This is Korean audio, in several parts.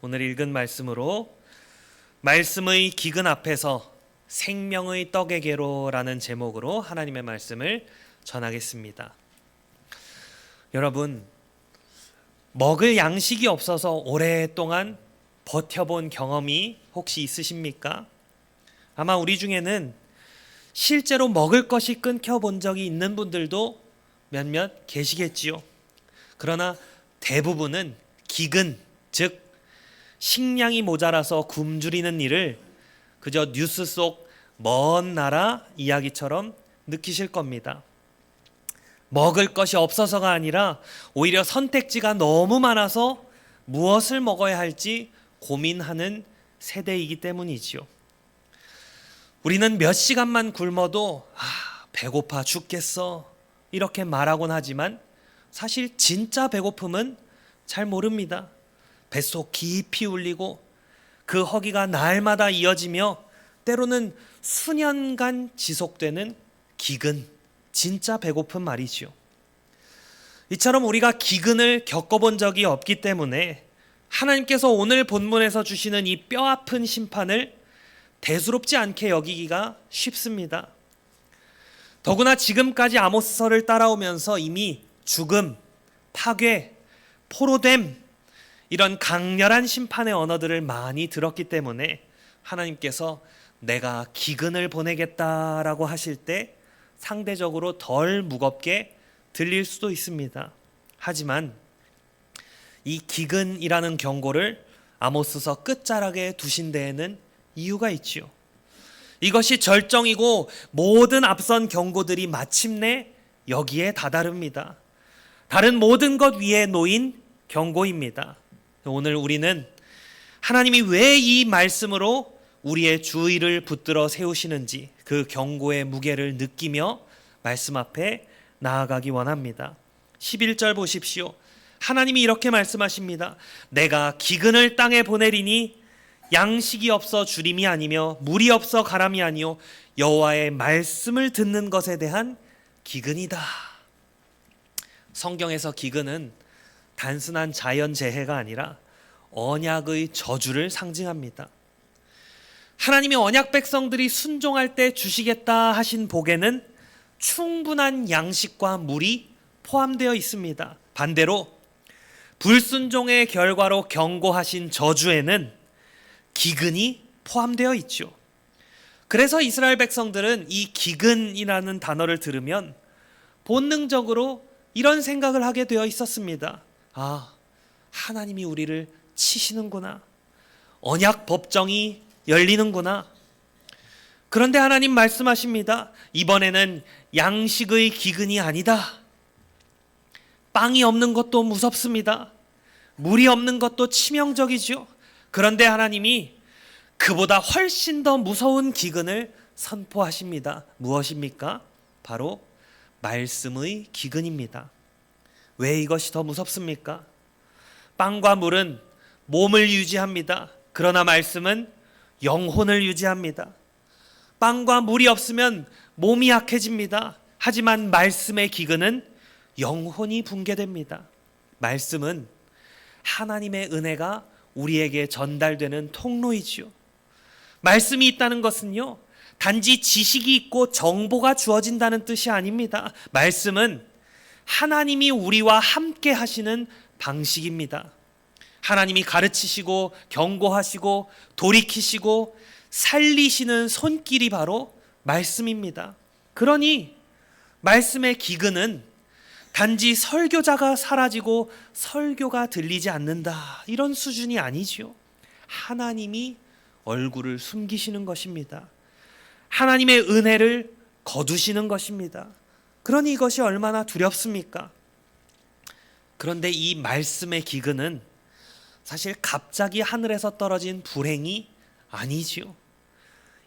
오늘 읽은 말씀으로 말씀의 기근 앞에서 생명의 떡에게로라는 제목으로 하나님의 말씀을 전하겠습니다. 여러분, 먹을 양식이 없어서 오랫동안 버텨본 경험이 혹시 있으십니까? 아마 우리 중에는 실제로 먹을 것이 끊겨본 적이 있는 분들도 몇몇 계시겠지요. 그러나 대부분은 기근, 즉 식량이 모자라서 굶주리는 일을 그저 뉴스 속 먼 나라 이야기처럼 느끼실 겁니다. 먹을 것이 없어서가 아니라 오히려 선택지가 너무 많아서 무엇을 먹어야 할지 고민하는 세대이기 때문이지요. 우리는 몇 시간만 굶어도 배고파 죽겠어 이렇게 말하곤 하지만 사실 진짜 배고픔은 잘 모릅니다. 뱃속 깊이 울리고 그 허기가 날마다 이어지며 때로는 수년간 지속되는 기근, 진짜 배고픈 말이지요. 이처럼 우리가 기근을 겪어본 적이 없기 때문에 하나님께서 오늘 본문에서 주시는 이 뼈아픈 심판을 대수롭지 않게 여기기가 쉽습니다. 더구나 지금까지 아모스서를 따라오면서 이미 죽음, 파괴, 포로됨 이런 강렬한 심판의 언어들을 많이 들었기 때문에 하나님께서 내가 기근을 보내겠다라고 하실 때 상대적으로 덜 무겁게 들릴 수도 있습니다. 하지만 이 기근이라는 경고를 아모스서 끝자락에 두신 데에는 이유가 있지요. 이것이 절정이고 모든 앞선 경고들이 마침내 여기에 다다릅니다. 다른 모든 것 위에 놓인 경고입니다. 오늘 우리는 하나님이 왜 이 말씀으로 우리의 주의를 붙들어 세우시는지 그 경고의 무게를 느끼며 말씀 앞에 나아가기 원합니다. 11절 보십시오. 하나님이 이렇게 말씀하십니다. 내가 기근을 땅에 보내리니 양식이 없어 주림이 아니며 물이 없어 가람이 아니요 여호와의 말씀을 듣는 것에 대한 기근이다. 성경에서 기근은 단순한 자연재해가 아니라 언약의 저주를 상징합니다. 하나님이 언약 백성들이 순종할 때 주시겠다 하신 복에는 충분한 양식과 물이 포함되어 있습니다. 반대로 불순종의 결과로 경고하신 저주에는 기근이 포함되어 있죠. 그래서 이스라엘 백성들은 이 기근이라는 단어를 들으면 본능적으로 이런 생각을 하게 되어 있었습니다. 하나님이 우리를 치시는구나. 언약 법정이 열리는구나. 그런데 하나님 말씀하십니다. 이번에는 양식의 기근이 아니다. 빵이 없는 것도 무섭습니다. 물이 없는 것도 치명적이죠. 그런데 하나님이 그보다 훨씬 더 무서운 기근을 선포하십니다. 무엇입니까? 바로 말씀의 기근입니다. 왜 이것이 더 무섭습니까? 빵과 물은 몸을 유지합니다. 그러나 말씀은 영혼을 유지합니다. 빵과 물이 없으면 몸이 약해집니다. 하지만 말씀의 기근은 영혼이 붕괴됩니다. 말씀은 하나님의 은혜가 우리에게 전달되는 통로이지요. 말씀이 있다는 것은요, 단지 지식이 있고 정보가 주어진다는 뜻이 아닙니다. 말씀은 하나님이 우리와 함께 하시는 방식입니다. 하나님이 가르치시고 경고하시고 돌이키시고 살리시는 손길이 바로 말씀입니다. 그러니 말씀의 기근은 단지 설교자가 사라지고 설교가 들리지 않는다 이런 수준이 아니지요. 하나님이 얼굴을 숨기시는 것입니다. 하나님의 은혜를 거두시는 것입니다. 그러니 이것이 얼마나 두렵습니까? 그런데 이 말씀의 기근은 사실 갑자기 하늘에서 떨어진 불행이 아니지요.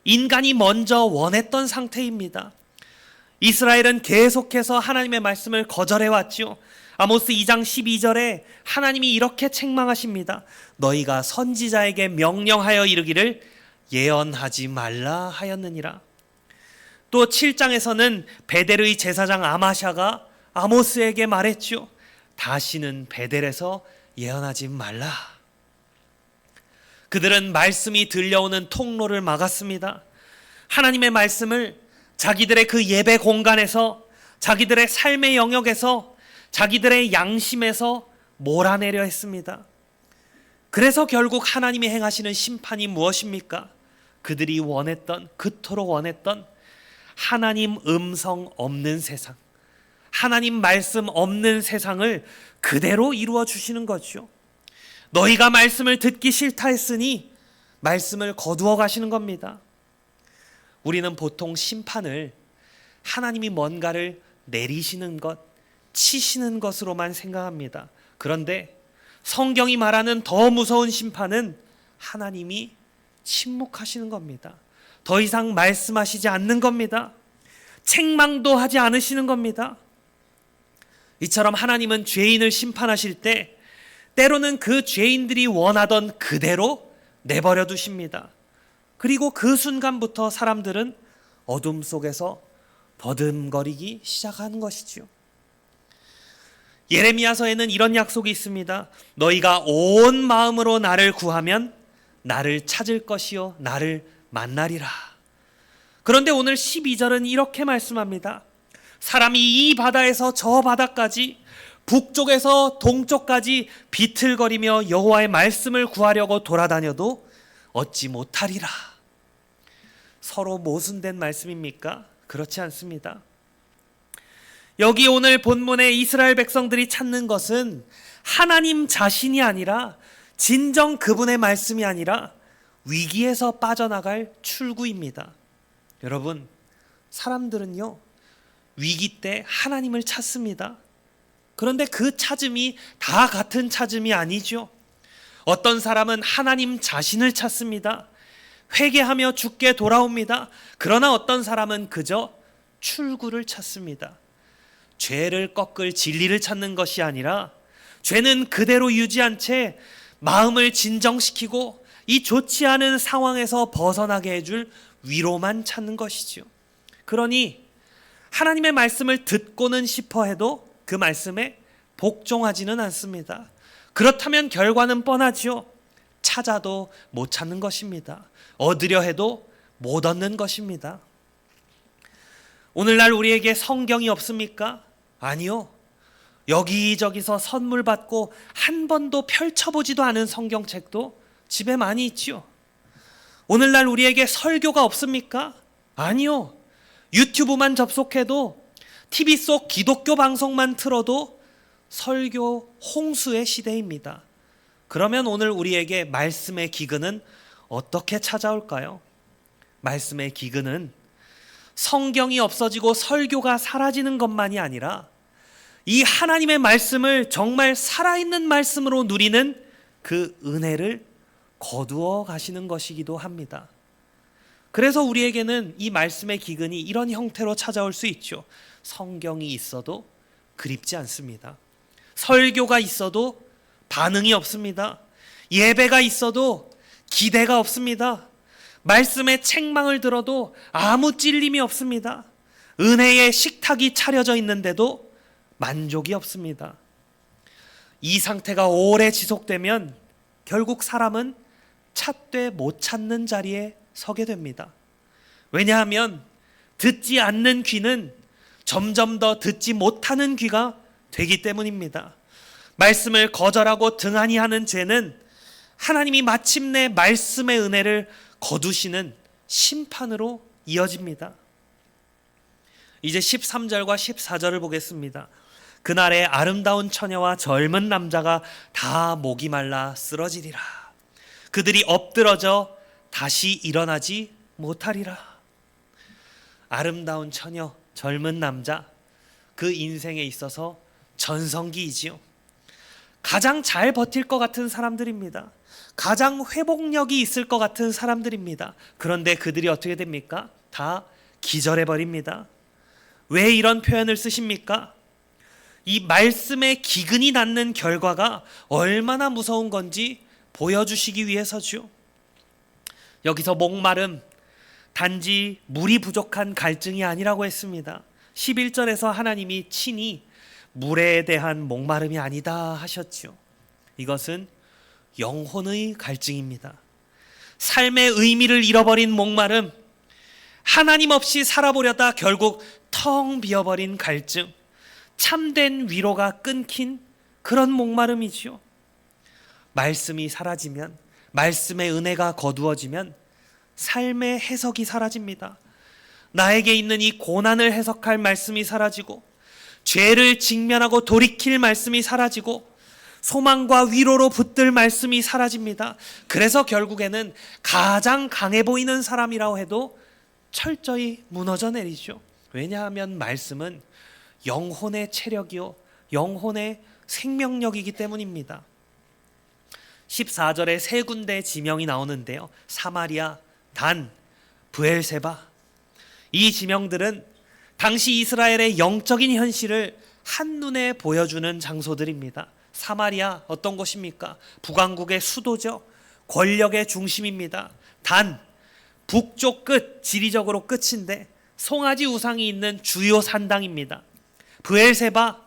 인간이 먼저 원했던 상태입니다. 이스라엘은 계속해서 하나님의 말씀을 거절해왔지요. 아모스 2장 12절에 하나님이 이렇게 책망하십니다. 너희가 선지자에게 명령하여 이르기를 예언하지 말라 하였느니라. 또 7장에서는 베델의 제사장 아마샤가 아모스에게 말했죠. 다시는 베델에서 예언하지 말라. 그들은 말씀이 들려오는 통로를 막았습니다. 하나님의 말씀을 자기들의 그 예배 공간에서, 자기들의 삶의 영역에서, 자기들의 양심에서 몰아내려 했습니다. 그래서 결국 하나님이 행하시는 심판이 무엇입니까? 그들이 원했던, 그토록 원했던 하나님 음성 없는 세상, 하나님 말씀 없는 세상을 그대로 이루어 주시는 거죠. 너희가 말씀을 듣기 싫다 했으니 말씀을 거두어 가시는 겁니다. 우리는 보통 심판을 하나님이 뭔가를 내리시는 것, 치시는 것으로만 생각합니다. 그런데 성경이 말하는 더 무서운 심판은 하나님이 침묵하시는 겁니다. 더 이상 말씀하시지 않는 겁니다. 책망도 하지 않으시는 겁니다. 이처럼 하나님은 죄인을 심판하실 때 때로는 그 죄인들이 원하던 그대로 내버려 두십니다. 그리고 그 순간부터 사람들은 어둠 속에서 버듬거리기 시작하는 것이지요. 예레미야서에는 이런 약속이 있습니다. 너희가 온 마음으로 나를 구하면 나를 찾을 것이요 나를 만나리라. 그런데 오늘 12절은 이렇게 말씀합니다. 사람이 이 바다에서 저 바다까지, 북쪽에서 동쪽까지 비틀거리며 여호와의 말씀을 구하려고 돌아다녀도 얻지 못하리라. 서로 모순된 말씀입니까? 그렇지 않습니다. 여기 오늘 본문의 이스라엘 백성들이 찾는 것은 하나님 자신이 아니라, 진정 그분의 말씀이 아니라 위기에서 빠져나갈 출구입니다. 여러분, 사람들은요, 위기 때 하나님을 찾습니다. 그런데 그 찾음이 다 같은 찾음이 아니죠. 어떤 사람은 하나님 자신을 찾습니다. 회개하며 주께 돌아옵니다. 그러나 어떤 사람은 그저 출구를 찾습니다. 죄를 꺾을 진리를 찾는 것이 아니라 죄는 그대로 유지한 채 마음을 진정시키고 이 좋지 않은 상황에서 벗어나게 해줄 위로만 찾는 것이지요. 그러니 하나님의 말씀을 듣고는 싶어 해도 그 말씀에 복종하지는 않습니다. 그렇다면 결과는 뻔하지요. 찾아도 못 찾는 것입니다. 얻으려 해도 못 얻는 것입니다. 오늘날 우리에게 성경이 없습니까? 아니요. 여기저기서 선물 받고 한 번도 펼쳐보지도 않은 성경책도 집에 많이 있지요. 오늘날 우리에게 설교가 없습니까? 아니요. 유튜브만 접속해도, TV 속 기독교 방송만 틀어도 설교 홍수의 시대입니다. 그러면 오늘 우리에게 말씀의 기근은 어떻게 찾아올까요? 말씀의 기근은 성경이 없어지고 설교가 사라지는 것만이 아니라 이 하나님의 말씀을 정말 살아있는 말씀으로 누리는 그 은혜를 거두어 가시는 것이기도 합니다. 그래서 우리에게는 이 말씀의 기근이 이런 형태로 찾아올 수 있죠. 성경이 있어도 그립지 않습니다. 설교가 있어도 반응이 없습니다. 예배가 있어도 기대가 없습니다. 말씀의 책망을 들어도 아무 찔림이 없습니다. 은혜의 식탁이 차려져 있는데도 만족이 없습니다. 이 상태가 오래 지속되면 결국 사람은 찾되 못 찾는 자리에 서게 됩니다. 왜냐하면 듣지 않는 귀는 점점 더 듣지 못하는 귀가 되기 때문입니다. 말씀을 거절하고 등한히 하는 죄는 하나님이 마침내 말씀의 은혜를 거두시는 심판으로 이어집니다. 이제 13절과 14절을 보겠습니다. 그날에 아름다운 처녀와 젊은 남자가 다 목이 말라 쓰러지리라. 그들이 엎드러져 다시 일어나지 못하리라. 아름다운 처녀, 젊은 남자, 그 인생에 있어서 전성기이지요. 가장 잘 버틸 것 같은 사람들입니다. 가장 회복력이 있을 것 같은 사람들입니다. 그런데 그들이 어떻게 됩니까? 다 기절해 버립니다. 왜 이런 표현을 쓰십니까? 이 말씀에 기근이 낳는 결과가 얼마나 무서운 건지 보여주시기 위해서죠. 여기서 목마름, 단지 물이 부족한 갈증이 아니라고 했습니다. 11절에서 하나님이 친히 물에 대한 목마름이 아니다 하셨죠. 이것은 영혼의 갈증입니다. 삶의 의미를 잃어버린 목마름, 하나님 없이 살아보려다 결국 텅 비어버린 갈증, 참된 위로가 끊긴 그런 목마름이지요. 말씀이 사라지면, 말씀의 은혜가 거두어지면 삶의 해석이 사라집니다. 나에게 있는 이 고난을 해석할 말씀이 사라지고, 죄를 직면하고 돌이킬 말씀이 사라지고, 소망과 위로로 붙들 말씀이 사라집니다. 그래서 결국에는 가장 강해 보이는 사람이라고 해도 철저히 무너져 내리죠. 왜냐하면 말씀은 영혼의 체력이요, 영혼의 생명력이기 때문입니다. 14절에 세 군데 지명이 나오는데요. 사마리아, 단, 브엘세바. 이 지명들은 당시 이스라엘의 영적인 현실을 한눈에 보여주는 장소들입니다. 사마리아 어떤 곳입니까? 북왕국의 수도죠. 권력의 중심입니다. 단, 북쪽 끝, 지리적으로 끝인데 송아지 우상이 있는 주요 산당입니다. 브엘세바,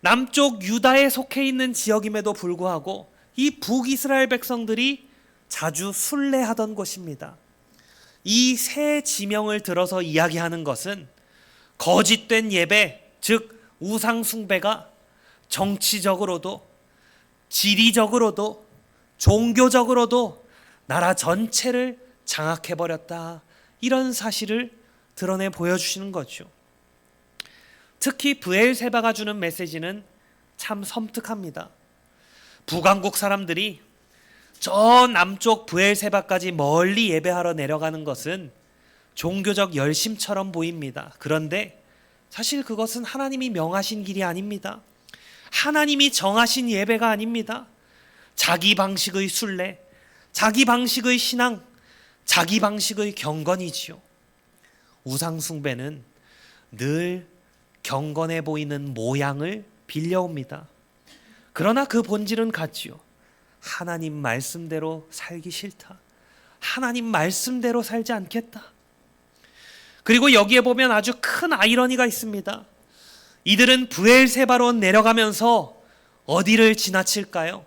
남쪽 유다에 속해 있는 지역임에도 불구하고 이 북이스라엘 백성들이 자주 순례하던 곳입니다. 이 세 지명을 들어서 이야기하는 것은 거짓된 예배, 즉 우상 숭배가 정치적으로도 지리적으로도 종교적으로도 나라 전체를 장악해버렸다, 이런 사실을 드러내 보여주시는 거죠. 특히 브엘세바가 주는 메시지는 참 섬뜩합니다. 북왕국 사람들이 저 남쪽 브엘세바까지 멀리 예배하러 내려가는 것은 종교적 열심처럼 보입니다. 그런데 사실 그것은 하나님이 명하신 길이 아닙니다. 하나님이 정하신 예배가 아닙니다. 자기 방식의 순례, 자기 방식의 신앙, 자기 방식의 경건이지요. 우상 숭배는 늘 경건해 보이는 모양을 빌려옵니다. 그러나 그 본질은 같지요. 하나님 말씀대로 살기 싫다. 하나님 말씀대로 살지 않겠다. 그리고 여기에 보면 아주 큰 아이러니가 있습니다. 이들은 브엘세바로 내려가면서 어디를 지나칠까요?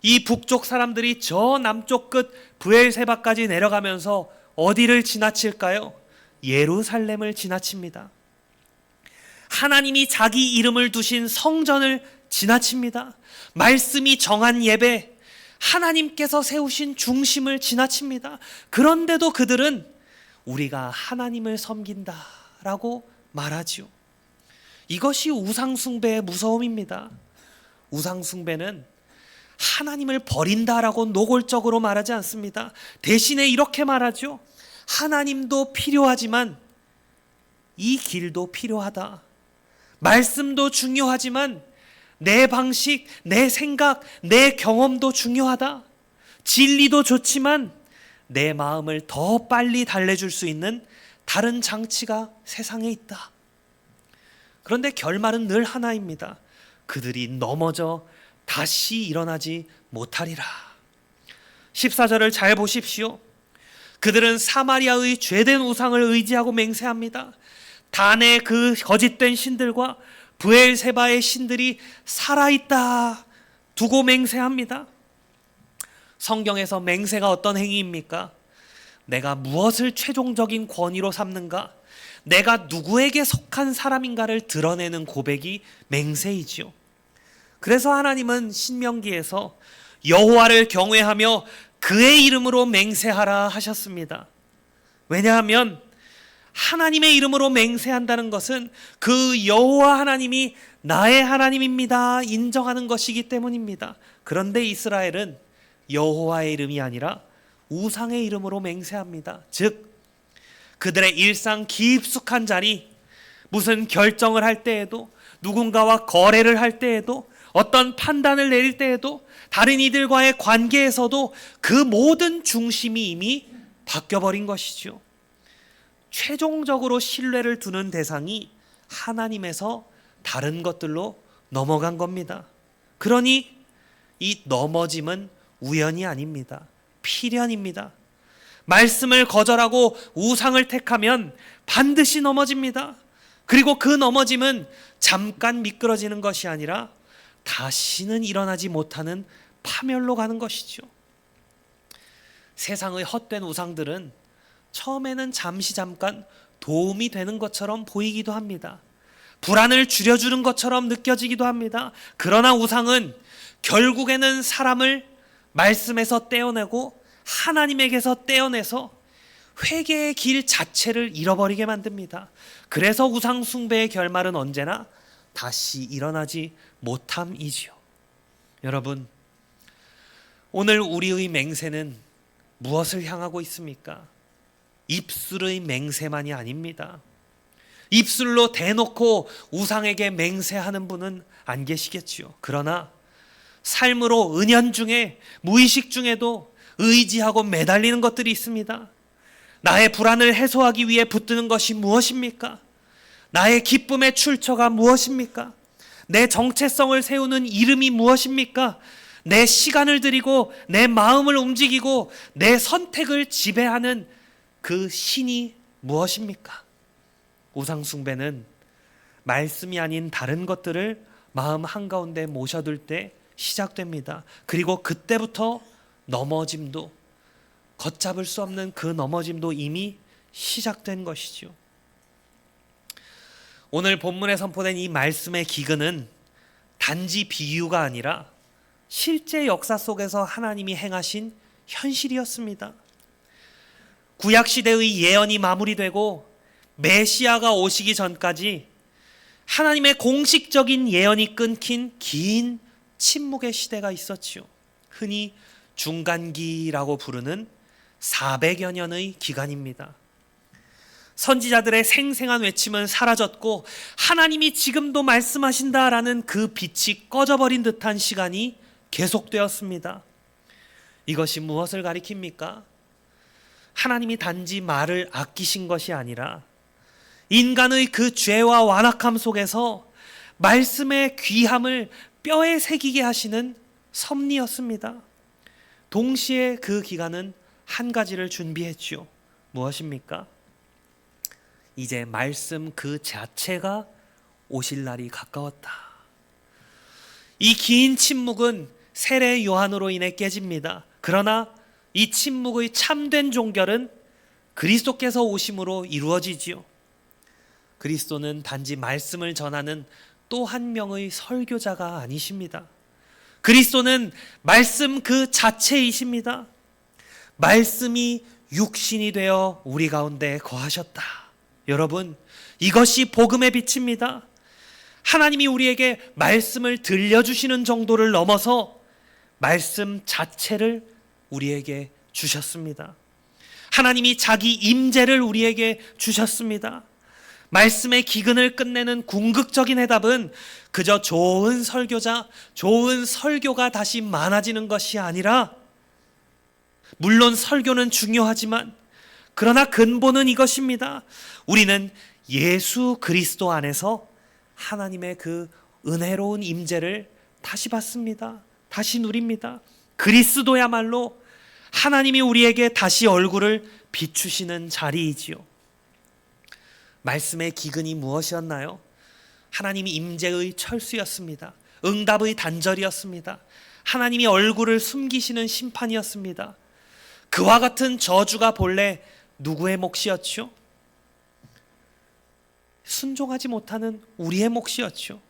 이 북쪽 사람들이 저 남쪽 끝 브엘세바까지 내려가면서 어디를 지나칠까요? 예루살렘을 지나칩니다. 하나님이 자기 이름을 두신 성전을 지나칩니다. 말씀이 정한 예배, 하나님께서 세우신 중심을 지나칩니다. 그런데도 그들은 우리가 하나님을 섬긴다라고 말하지요. 이것이 우상숭배의 무서움입니다. 우상숭배는 하나님을 버린다라고 노골적으로 말하지 않습니다. 대신에 이렇게 말하죠. 하나님도 필요하지만 이 길도 필요하다. 말씀도 중요하지만 내 방식, 내 생각, 내 경험도 중요하다. 진리도 좋지만 내 마음을 더 빨리 달래줄 수 있는 다른 장치가 세상에 있다. 그런데 결말은 늘 하나입니다. 그들이 넘어져 다시 일어나지 못하리라. 14절을 잘 보십시오. 그들은 사마리아의 죄된 우상을 의지하고 맹세합니다. 단의 그 거짓된 신들과 브엘세바의 신들이 살아있다 두고 맹세합니다. 성경에서 맹세가 어떤 행위입니까? 내가 무엇을 최종적인 권위로 삼는가? 내가 누구에게 속한 사람인가를 드러내는 고백이 맹세이지요. 그래서 하나님은 신명기에서 여호와를 경외하며 그의 이름으로 맹세하라 하셨습니다. 왜냐하면 하나님의 이름으로 맹세한다는 것은 그 여호와 하나님이 나의 하나님입니다 인정하는 것이기 때문입니다. 그런데 이스라엘은 여호와의 이름이 아니라 우상의 이름으로 맹세합니다. 즉 그들의 일상 깊숙한 자리, 무슨 결정을 할 때에도, 누군가와 거래를 할 때에도, 어떤 판단을 내릴 때에도, 다른 이들과의 관계에서도 그 모든 중심이 이미 바뀌어버린 것이죠. 최종적으로 신뢰를 두는 대상이 하나님에서 다른 것들로 넘어간 겁니다. 그러니 이 넘어짐은 우연이 아닙니다. 필연입니다. 말씀을 거절하고 우상을 택하면 반드시 넘어집니다. 그리고 그 넘어짐은 잠깐 미끄러지는 것이 아니라 다시는 일어나지 못하는 파멸로 가는 것이죠. 세상의 헛된 우상들은 처음에는 잠깐 도움이 되는 것처럼 보이기도 합니다. 불안을 줄여주는 것처럼 느껴지기도 합니다. 그러나 우상은 결국에는 사람을 말씀에서 떼어내고 하나님에게서 떼어내서 회개의 길 자체를 잃어버리게 만듭니다. 그래서 우상 숭배의 결말은 언제나 다시 일어나지 못함이지요. 여러분, 오늘 우리의 맹세는 무엇을 향하고 있습니까? 입술의 맹세만이 아닙니다. 입술로 대놓고 우상에게 맹세하는 분은 안 계시겠지요. 그러나 삶으로 은연중에 무의식 중에도 의지하고 매달리는 것들이 있습니다. 나의 불안을 해소하기 위해 붙드는 것이 무엇입니까? 나의 기쁨의 출처가 무엇입니까? 내 정체성을 세우는 이름이 무엇입니까? 내 시간을 들이고 내 마음을 움직이고 내 선택을 지배하는 그 신이 무엇입니까? 우상 숭배는 말씀이 아닌 다른 것들을 마음 한가운데 모셔둘 때 시작됩니다. 그리고 그때부터 넘어짐도, 걷잡을 수 없는 그 넘어짐도 이미 시작된 것이죠. 오늘 본문에 선포된 이 말씀의 기근은 단지 비유가 아니라 실제 역사 속에서 하나님이 행하신 현실이었습니다. 구약시대의 예언이 마무리되고 메시아가 오시기 전까지 하나님의 공식적인 예언이 끊긴 긴 침묵의 시대가 있었지요. 흔히 중간기라고 부르는 400여 년의 기간입니다. 선지자들의 생생한 외침은 사라졌고 하나님이 지금도 말씀하신다라는 그 빛이 꺼져버린 듯한 시간이 계속되었습니다. 이것이 무엇을 가리킵니까? 하나님이 단지 말을 아끼신 것이 아니라 인간의 그 죄와 완악함 속에서 말씀의 귀함을 뼈에 새기게 하시는 섭리였습니다. 동시에 그 기간은 한 가지를 준비했지요. 무엇입니까? 이제 말씀 그 자체가 오실 날이 가까웠다. 이 긴 침묵은 세례 요한으로 인해 깨집니다. 그러나 이 침묵의 참된 종결은 그리스도께서 오심으로 이루어지지요. 그리스도는 단지 말씀을 전하는 또 한 명의 설교자가 아니십니다. 그리스도는 말씀 그 자체이십니다. 말씀이 육신이 되어 우리 가운데 거하셨다. 여러분, 이것이 복음의 빛입니다. 하나님이 우리에게 말씀을 들려주시는 정도를 넘어서 말씀 자체를 우리에게 주셨습니다. 하나님이 자기 임재를 우리에게 주셨습니다. 말씀의 기근을 끝내는 궁극적인 해답은 그저 좋은 설교자, 좋은 설교가 다시 많아지는 것이 아니라, 물론 설교는 중요하지만 그러나 근본은 이것입니다. 우리는 예수 그리스도 안에서 하나님의 그 은혜로운 임재를 다시 받습니다. 다시 누립니다. 그리스도야말로 하나님이 우리에게 다시 얼굴을 비추시는 자리이지요. 말씀의 기근이 무엇이었나요? 하나님이 임재의 철수였습니다. 응답의 단절이었습니다. 하나님이 얼굴을 숨기시는 심판이었습니다. 그와 같은 저주가 본래 누구의 몫이었죠? 순종하지 못하는 우리의 몫이었죠.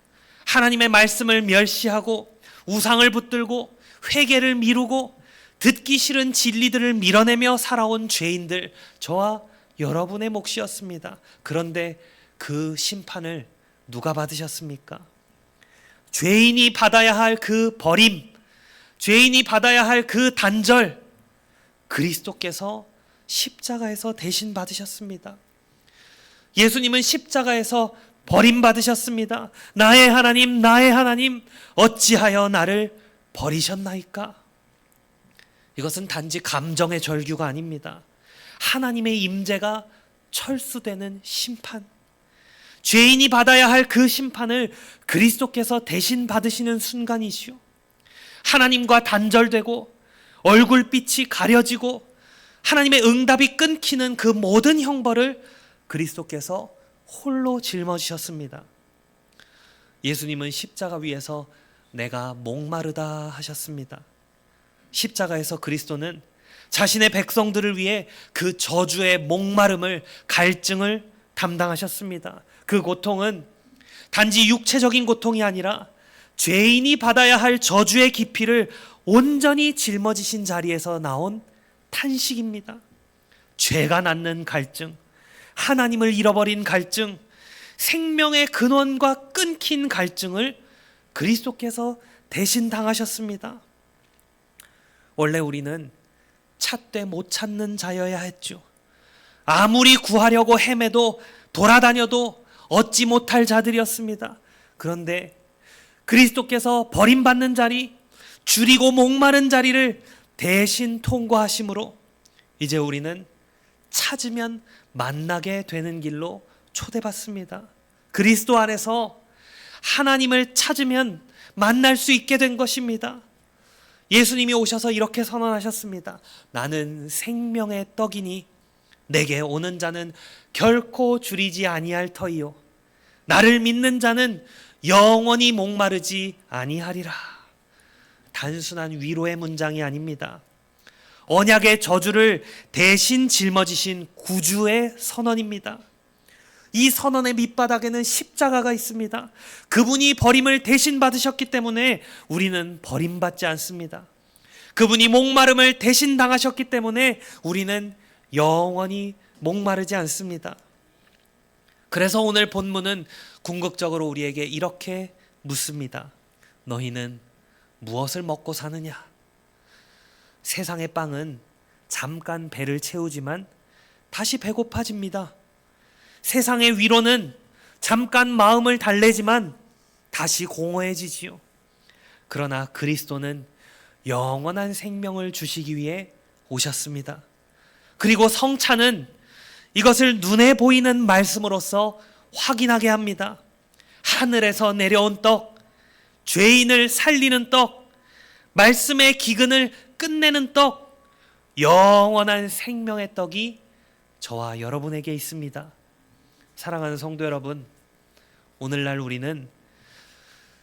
하나님의 말씀을 멸시하고 우상을 붙들고 회개를 미루고 듣기 싫은 진리들을 밀어내며 살아온 죄인들, 저와 여러분의 몫이었습니다. 그런데 그 심판을 누가 받으셨습니까? 죄인이 받아야 할 그 버림, 죄인이 받아야 할 그 단절, 그리스도께서 십자가에서 대신 받으셨습니다. 예수님은 십자가에서 버림받으셨습니다. 나의 하나님, 나의 하나님, 어찌하여 나를 버리셨나이까? 이것은 단지 감정의 절규가 아닙니다. 하나님의 임재가 철수되는 심판, 죄인이 받아야 할 그 심판을 그리스도께서 대신 받으시는 순간이시오. 하나님과 단절되고 얼굴빛이 가려지고 하나님의 응답이 끊기는 그 모든 형벌을 그리스도께서 홀로 짊어지셨습니다. 예수님은 십자가 위에서 내가 목마르다 하셨습니다. 십자가에서 그리스도는 자신의 백성들을 위해 그 저주의 목마름을, 갈증을 담당하셨습니다. 그 고통은 단지 육체적인 고통이 아니라 죄인이 받아야 할 저주의 깊이를 온전히 짊어지신 자리에서 나온 탄식입니다. 죄가 낳는 갈증, 하나님을 잃어버린 갈증, 생명의 근원과 끊긴 갈증을 그리스도께서 대신 당하셨습니다. 원래 우리는 찾되 못 찾는 자여야 했죠. 아무리 구하려고 헤매도 돌아다녀도 얻지 못할 자들이었습니다. 그런데 그리스도께서 버림받는 자리, 줄이고 목마른 자리를 대신 통과하심으로 이제 우리는 찾으면 만나게 되는 길로 초대받습니다. 그리스도 안에서 하나님을 찾으면 만날 수 있게 된 것입니다. 예수님이 오셔서 이렇게 선언하셨습니다. 나는 생명의 떡이니 내게 오는 자는 결코 줄이지 아니할 터이요 나를 믿는 자는 영원히 목마르지 아니하리라. 단순한 위로의 문장이 아닙니다. 언약의 저주를 대신 짊어지신 구주의 선언입니다. 이 선언의 밑바닥에는 십자가가 있습니다. 그분이 버림을 대신 받으셨기 때문에 우리는 버림받지 않습니다. 그분이 목마름을 대신 당하셨기 때문에 우리는 영원히 목마르지 않습니다. 그래서 오늘 본문은 궁극적으로 우리에게 이렇게 묻습니다. 너희는 무엇을 먹고 사느냐? 세상의 빵은 잠깐 배를 채우지만 다시 배고파집니다. 세상의 위로는 잠깐 마음을 달래지만 다시 공허해지지요. 그러나 그리스도는 영원한 생명을 주시기 위해 오셨습니다. 그리고 성찬은 이것을 눈에 보이는 말씀으로써 확인하게 합니다. 하늘에서 내려온 떡, 죄인을 살리는 떡, 말씀의 기근을 끝내는 떡, 영원한 생명의 떡이 저와 여러분에게 있습니다. 사랑하는 성도 여러분, 오늘날 우리는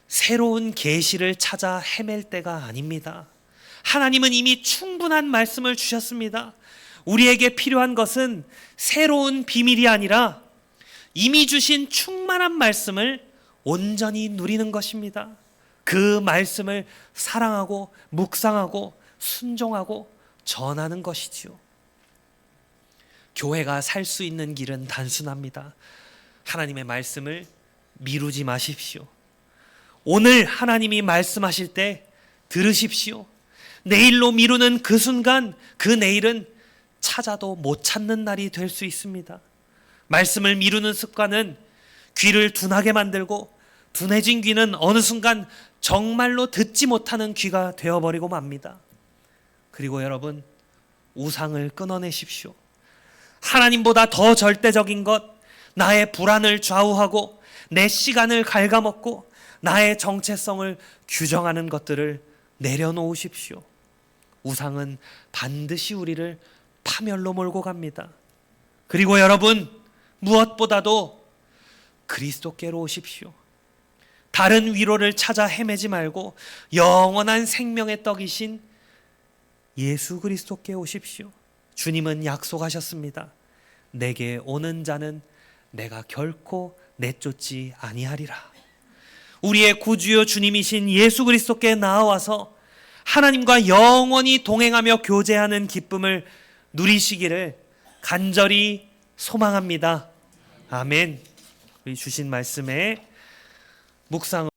새로운 계시를 찾아 헤맬 때가 아닙니다. 하나님은 이미 충분한 말씀을 주셨습니다. 우리에게 필요한 것은 새로운 비밀이 아니라 이미 주신 충만한 말씀을 온전히 누리는 것입니다. 그 말씀을 사랑하고 묵상하고 순종하고 전하는 것이지요. 교회가 살 수 있는 길은 단순합니다. 하나님의 말씀을 미루지 마십시오. 오늘 하나님이 말씀하실 때 들으십시오. 내일로 미루는 그 순간, 그 내일은 찾아도 못 찾는 날이 될 수 있습니다. 말씀을 미루는 습관은 귀를 둔하게 만들고 둔해진 귀는 어느 순간 정말로 듣지 못하는 귀가 되어버리고 맙니다. 그리고 여러분, 우상을 끊어내십시오. 하나님보다 더 절대적인 것, 나의 불안을 좌우하고 내 시간을 갉아먹고 나의 정체성을 규정하는 것들을 내려놓으십시오. 우상은 반드시 우리를 파멸로 몰고 갑니다. 그리고 여러분, 무엇보다도 그리스도께로 오십시오. 다른 위로를 찾아 헤매지 말고 영원한 생명의 떡이신 예수 그리스도께 오십시오. 주님은 약속하셨습니다. 내게 오는 자는 내가 결코 내쫓지 아니하리라. 우리의 구주요 주님이신 예수 그리스도께 나아와서 하나님과 영원히 동행하며 교제하는 기쁨을 누리시기를 간절히 소망합니다. 아멘. 우리 주신 말씀에 묵상